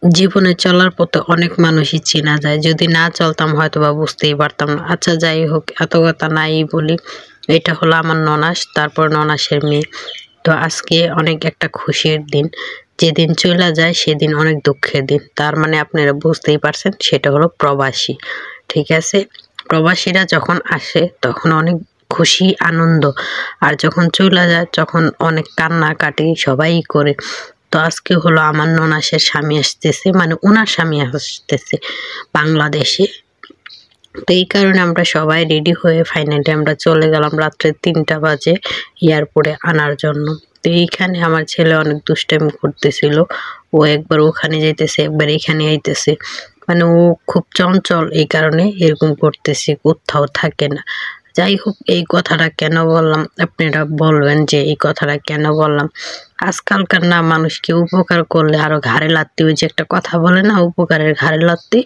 জীবনে চলার পথে অনেক মানুষই চেনা যায়, যদি না চলতাম হয়তো বা বুঝতেই পারতাম না। আচ্ছা যাই হোক, এত কথা নাই বলি। এটা হলো আমার ননাস, তারপর ননাসের মেয়ে। তো আজকে অনেক একটা খুশির দিন। যেদিন চলে যায় সেদিন অনেক দুঃখের দিন, তার মানে আপনারা বুঝতেই পারছেন, সেটা হলো প্রবাসী। ঠিক আছে, প্রবাসীরা যখন আসে তখন অনেক খুশি আনন্দ, আর যখন চলে যায় তখন অনেক কান্নাকাটি সবাই করে। তো আজকে হলো আমার ননাসের স্বামী আসতেছে, মানে ওনার স্বামী আসতেছে বাংলাদেশে। তো এই কারণে আমরা সবাই রেডি হয়ে ফাইনালি আমরা চলে গেলাম রাত্রে 3টা বাজে এয়ারপোর্টে আনার জন্য। তো এইখানে আমার ছেলে অনেক দুষ্টামি করতেছিল, ও একবার ওখানে যাইতেছে একবার এখানে আইতেছে, মানে ও খুব চঞ্চল, এই কারণে এরকম করতেছে, কোথাও থাকে না। যাই হোক, এই কথাটা কেন বললাম আপনারা বলবেন যে এই কথাটা কেন বললাম। আজকালকার না মানুষকে উপকার করলে আরো ঘাড়ে লাত্তি, ওই যে একটা কথা বলে না, উপকারের ঘাড়ে লাত্তি,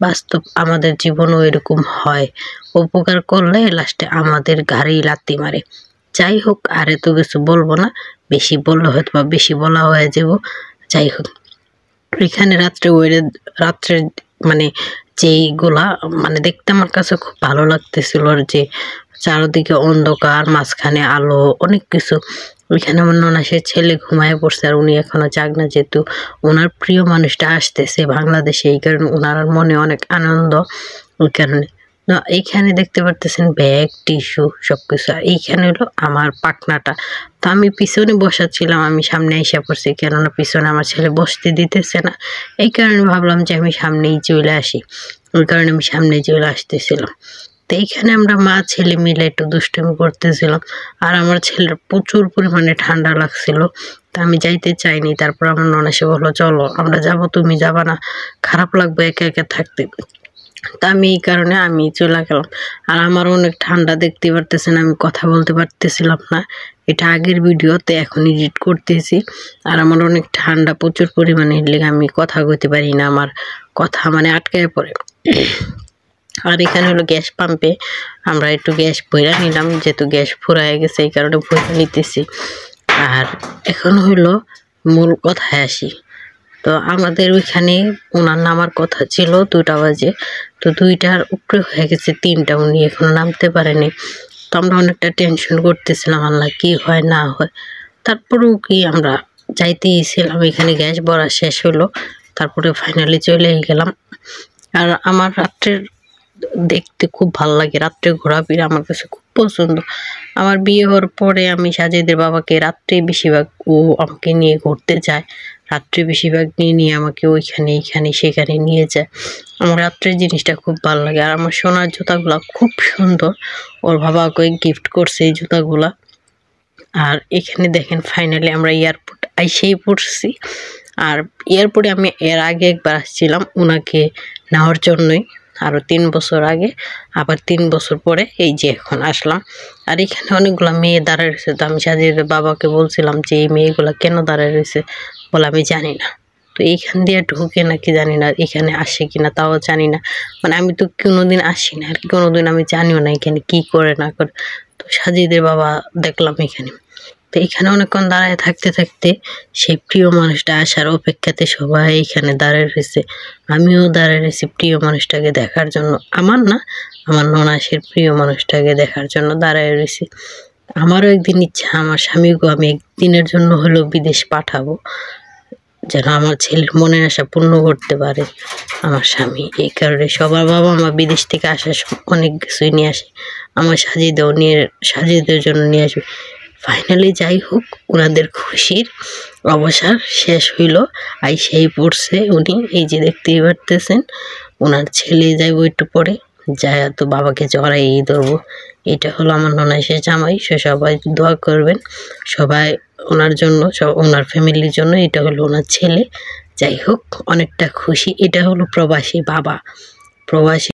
বাস্তব আমাদের জীবনও এরকম হয়। উপকার করলে লাস্টে আমাদের ঘাড়েই লাত্তি মারে। যাই হোক, আর এত কিছু বলবো না, বেশি বললে হয়তো বা বেশি বলা হয়ে যাব। যাই হোক, এখানে রাত্রে মানে যেইগুলা মানে দেখতে আমার কাছে খুব ভালো লাগতেছিল, আর যে চারদিকে অন্ধকার, মাঝখানে আলো, অনেক কিছু। ওইখানে আমার ননাসের ছেলে ঘুমায় পড়ছে, আর উনি এখনো জাগনা, যেহেতু ওনার প্রিয় মানুষটা আসতেছে বাংলাদেশে, এই কারণে ওনার মনে অনেক আনন্দ। ওই কারণে না, এইখানে দেখতে পারতেছেন ব্যাগ, টিস্যু সবকিছু। আর এইখানে হলো আমার পাখনাটা। তো আমি পিছনে বসাচ্ছিলাম, আমি সামনে এসে পড়ছি, কেননা পিছনে আমার ছেলে বসতে দিতেছে না। এই কারণে ভাবলাম যে আমি সামনেই চলে আসি, ওই কারণে আমি সামনে চলে আসতেছিলাম। তো এইখানে আমরা মা ছেলে মিলে একটু দুষ্টুমি করতেছিলাম, আর আমার ছেলের প্রচুর পরিমাণে ঠান্ডা লাগছিল। তা আমি যাইতে চাইনি, তারপর আমার ননাসে বললো চলো আমরা যাব, তুমি যাবা না, খারাপ লাগবে একা একা থাকতে। তা আমি এই কারণে আমি চলে গেলাম। আর আমার অনেক ঠান্ডা, দেখতে পারতেছেন আমি কথা বলতে পারতেছিলাম না, এটা আগের ভিডিওতে, এখন এডিট করতেছি। আর আমার অনেক ঠান্ডা প্রচুর পরিমাণে, লেগে আমি কথা কইতে পারি না, আমার কথা মানে আটকায় পড়ে। আর এখানে হলো গ্যাস পাম্পে আমরা একটু গ্যাস ভইরা নিলাম, যেহেতু গ্যাস ফুরায় গেছে এই কারণে ভইরা নিতেছি। আর এখন হলো মূল কথায় আসি। তো আমাদের ওইখানে ওনার নামার কথা ছিল 2টা বাজে, তো 2টার উপরে হয়ে গেছে 3টা, উনি এখনো নামতে পারেনি। তো আমরা অনেকটা টেনশন করতেছিলাম, আল্লাহ কি হয় না হয়। তারপরেও কি আমরা যাইতেইছিলাম, এখানে গ্যাস ভরা শেষ হলো, তারপরে ফাইনালি চলে গেলাম। আর আমার রাত্রের দেখতে খুব ভালো লাগে, রাত্রে ঘোরাফেরা আমার কাছে খুব পছন্দ। আমার বিয়ে হওয়ার পরে আমি সাজেদের বাবাকে রাত্রে বেশিরভাগ ও আমাকে নিয়ে ঘুরতে যায়, রাত্রে বেশিরভাগ নিয়ে আমাকে ওইখানে এইখানে সেখানে নিয়ে যায়। আমার রাত্রের জিনিসটা খুব ভালো লাগে। আর আমার সোনার জুতাগুলা খুব সুন্দর, ওর বাবাকে গিফট করছে এই জুতাগুলা। আর এখানে দেখেন ফাইনালি আমরা এয়ারপোর্ট আইসেই পড়ছি। আর এয়ারপোর্টে আমি এর আগে একবার আসছিলাম ওনাকে নেওয়ার জন্যই, আরও 3 বছর আগে, আবার 3 বছর পরে এই যে এখন আসলাম। আর এখানে অনেকগুলো মেয়ে দাঁড়ায় রয়েছে, তো আমি সাজিদের বাবাকে বলছিলাম যে এই মেয়েগুলো কেন দাঁড়ায় রয়েছে, বলে আমি জানি না। তো এইখান দিয়ে ঢুকে নাকি জানি না, এখানে আসে কিনা তাও জানি না, মানে আমি তো কোনোদিন আসি না, আর কোনোদিন আমি জানিও না এখানে কি করে না করে। তো সাজিদের বাবা দেখলাম এখানে। তো এখানে অনেকক্ষণ দাঁড়ায় থাকতে থাকতে সেই প্রিয় মানুষটা আসার অপেক্ষাতে সবাই এখানে দাঁড়ায় রয়েছে। আমিও দাঁড়ায় রয়েছি প্রিয় মানুষটাকে দেখার জন্য, আমার না, আমার ননাসের প্রিয় মানুষটাকে দেখার জন্য দাঁড়ায় রয়েছি। আমারও একদিন ইচ্ছা আমার স্বামীকে আমি একদিনের জন্য হলেও বিদেশ পাঠাবো, যেন আমার ছেলের মনের আশা পূর্ণ করতে পারে আমার স্বামী। এই কারণে সবার বাবা মা বিদেশ থেকে আসার অনেক কিছুই নিয়ে আসে, আমার সাজিদের জন্য নিয়ে আসবে। ফাইনালি যাই হোক, ওনাদের খুশির অবসর শেষ হইল, সেই পড়ছে উনি, এই যে দেখতেই পারতেছেন ওনার ছেলে যাইব একটু পরে, যায় তো বাবাকে জড়াই ধরবো। এটা হলো আমার ননাসের জামাই, সবাই দোয়া করবেন সবাই ওনার জন্য, ওনার ফ্যামিলির জন্য। এটা হলো ওনার ছেলে। যাই হোক, অনেকটা খুশি। এটা হলো প্রবাসী বাবা, প্রবাসী